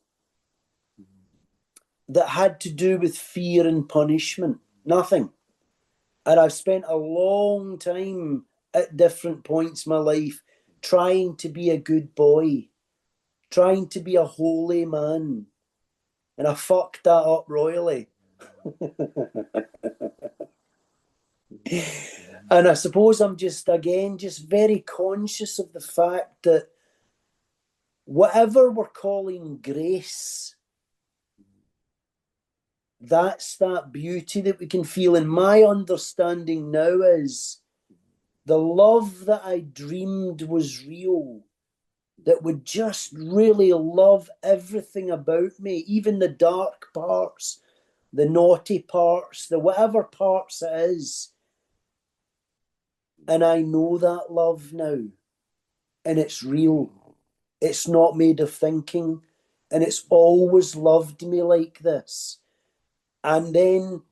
that had to do with fear and punishment. Nothing. And I've spent a long time at different points in my life trying to be a good boy, trying to be a holy man. And I fucked that up royally. And I suppose I'm just, again, just very conscious of the fact that whatever we're calling grace, that's that beauty that we can feel. And my understanding now is the love that I dreamed was real, that would just really love everything about me, even the dark parts, the naughty parts, the whatever parts it is. And I know that love now, and it's real. It's not made of thinking, and it's always loved me like this. And then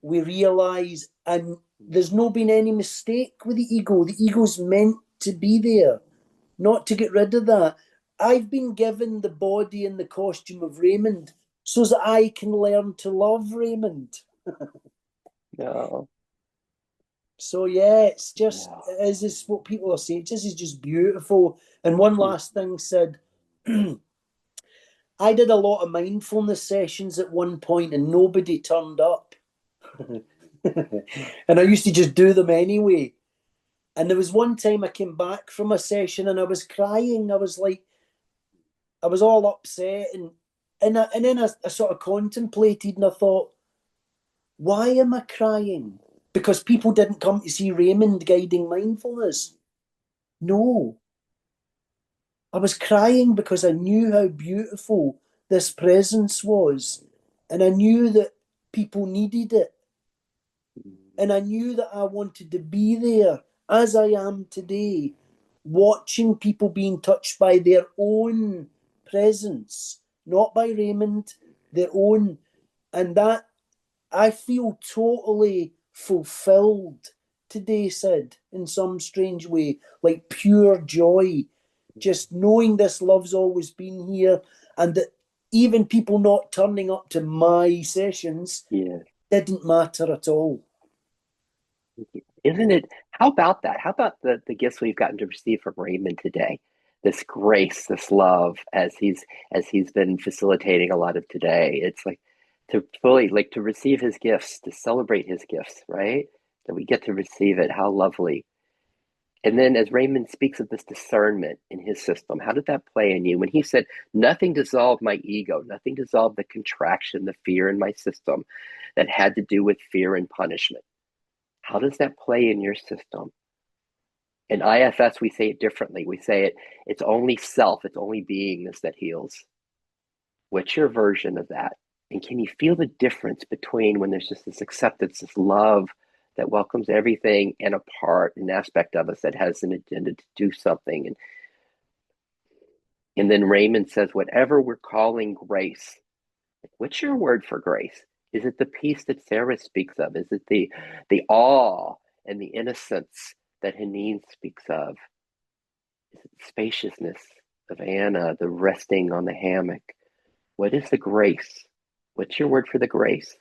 we realize, and there's no been any mistake with the ego. The ego's meant to be there, not to get rid of that. I've been given the body and the costume of Raymond so that I can learn to love Raymond. No. So yeah, it's just, No. as is what people are saying, this is just beautiful. And one last thing, Sid, I did a lot of mindfulness sessions at one point and nobody turned up. And I used to just do them anyway. And there was one time I came back from a session and I was crying. I was like, I was all upset. And then I sort of contemplated and I thought, why am I crying? Because people didn't come to see Raymond guiding mindfulness. No, I was crying because I knew how beautiful this presence was. And I knew that people needed it. And I knew that I wanted to be there as I am today, watching people being touched by their own presence, not by Raymond, their own. And that I feel totally fulfilled today, Sid, in some strange way, like pure joy. Just knowing this love's always been here and that even people not turning up to my sessions didn't matter at all. Isn't it? How about that? How about the gifts we've gotten to receive from Raymond today? This grace, this love, as he's been facilitating a lot of today. It's like to fully like to receive his gifts, to celebrate his gifts, right? That we get to receive it. How lovely. And then as Raymond speaks of this discernment in his system, how did that play in you? When he said, nothing dissolved my ego, nothing dissolved the contraction, the fear in my system that had to do with fear and punishment. How does that play in your system? In IFS, we say it differently. We say it's only self, it's only beingness that heals. What's your version of that? And can you feel the difference between when there's just this acceptance, this love that welcomes everything and a part, an aspect of us that has an agenda to do something? And then Raymond says, whatever we're calling grace, what's your word for grace? Is it the peace that Sarah speaks of? Is it the awe and the innocence that Haneen speaks of? Is it the spaciousness of Anna, the resting on the hammock? What is the grace? What's your word for the grace?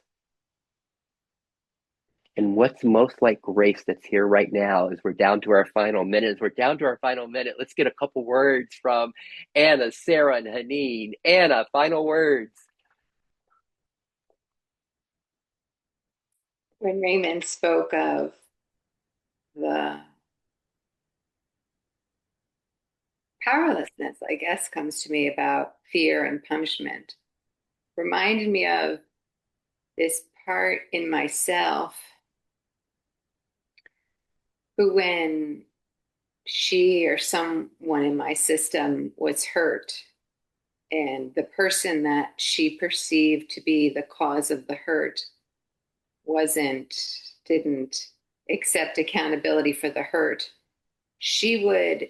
And what's most like grace that's here right now as we're down to our final minute? As we're down to our final minute, let's get a couple words from Anna, Sarah, and Haneen. Anna, final words. When Raymond spoke of the powerlessness, I guess, comes to me about fear and punishment, reminded me of this part in myself who, when she or someone in my system was hurt, and the person that she perceived to be the cause of the hurt wasn't, didn't accept accountability for the hurt, she would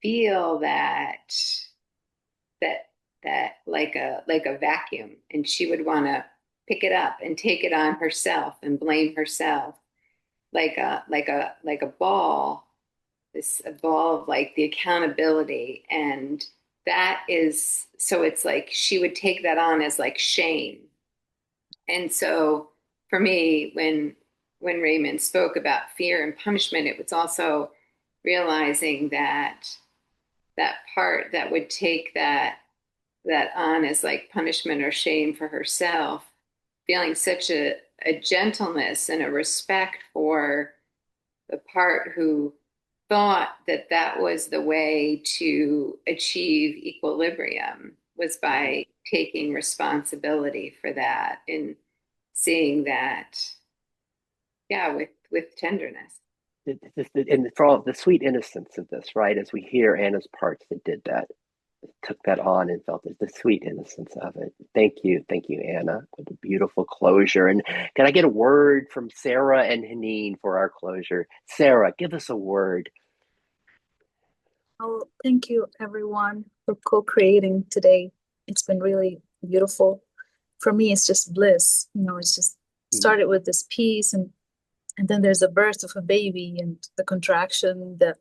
feel that like a vacuum, and she would want to pick it up and take it on herself and blame herself, like a ball, this a ball of like the accountability. And that is, so it's like she would take that on as like shame. And so for me, when Raymond spoke about fear and punishment, it was also realizing that that part that would take that on as like punishment or shame for herself, feeling such a gentleness and a respect for the part who thought that that was the way to achieve equilibrium, was by taking responsibility for that and seeing that, yeah, with tenderness. And for all the sweet innocence of this, right? As we hear Anna's parts that did that, took that on and felt the sweet innocence of it. Thank you, Anna. What a beautiful closure. And can I get a word from Sarah and Haneen for our closure? Sarah, give us a word. Oh, thank you everyone for co-creating today. It's been really beautiful. For me, it's just bliss. It's just started with this piece, and then there's a birth of a baby and the contraction, the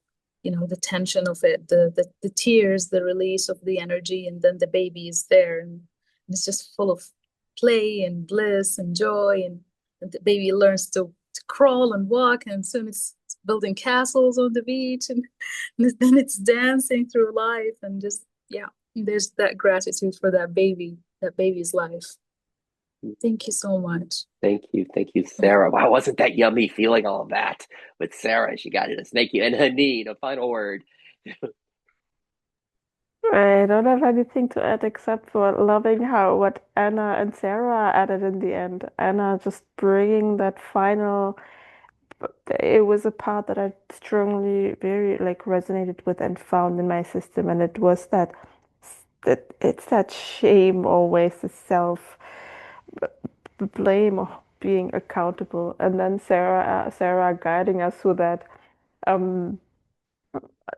tension of it, the tears, the release of the energy, and then the baby is there, and it's just full of play and bliss and joy, and the baby learns to crawl and walk, and soon it's building castles on the beach, and then it's dancing through life, and just, yeah, there's that gratitude for that baby's life. Thank you so much. Thank you, Sarah. Wow, wasn't that yummy feeling all of that with Sarah? She got it. Thank you. And Haneen, a final word. I don't have anything to add except for loving how what Anna and Sarah added in the end. Anna just bringing that final, it was a part that I strongly, very like resonated with and found in my system, and it was that it's that shame always, the self blame of being accountable, and then Sarah guiding us through um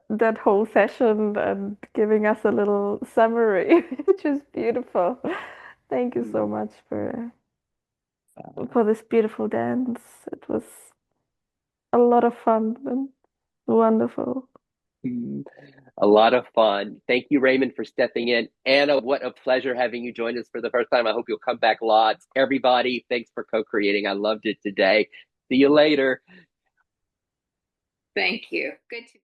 that whole session and giving us a little summary, which is beautiful. Thank you so much for this beautiful dance. It was a lot of fun and wonderful. A lot of fun. Thank you, Raymond, for stepping in. Anna, what a pleasure having you join us for the first time. I hope you'll come back lots. Everybody, thanks for co-creating. I loved it today. See you later. Thank you. Good to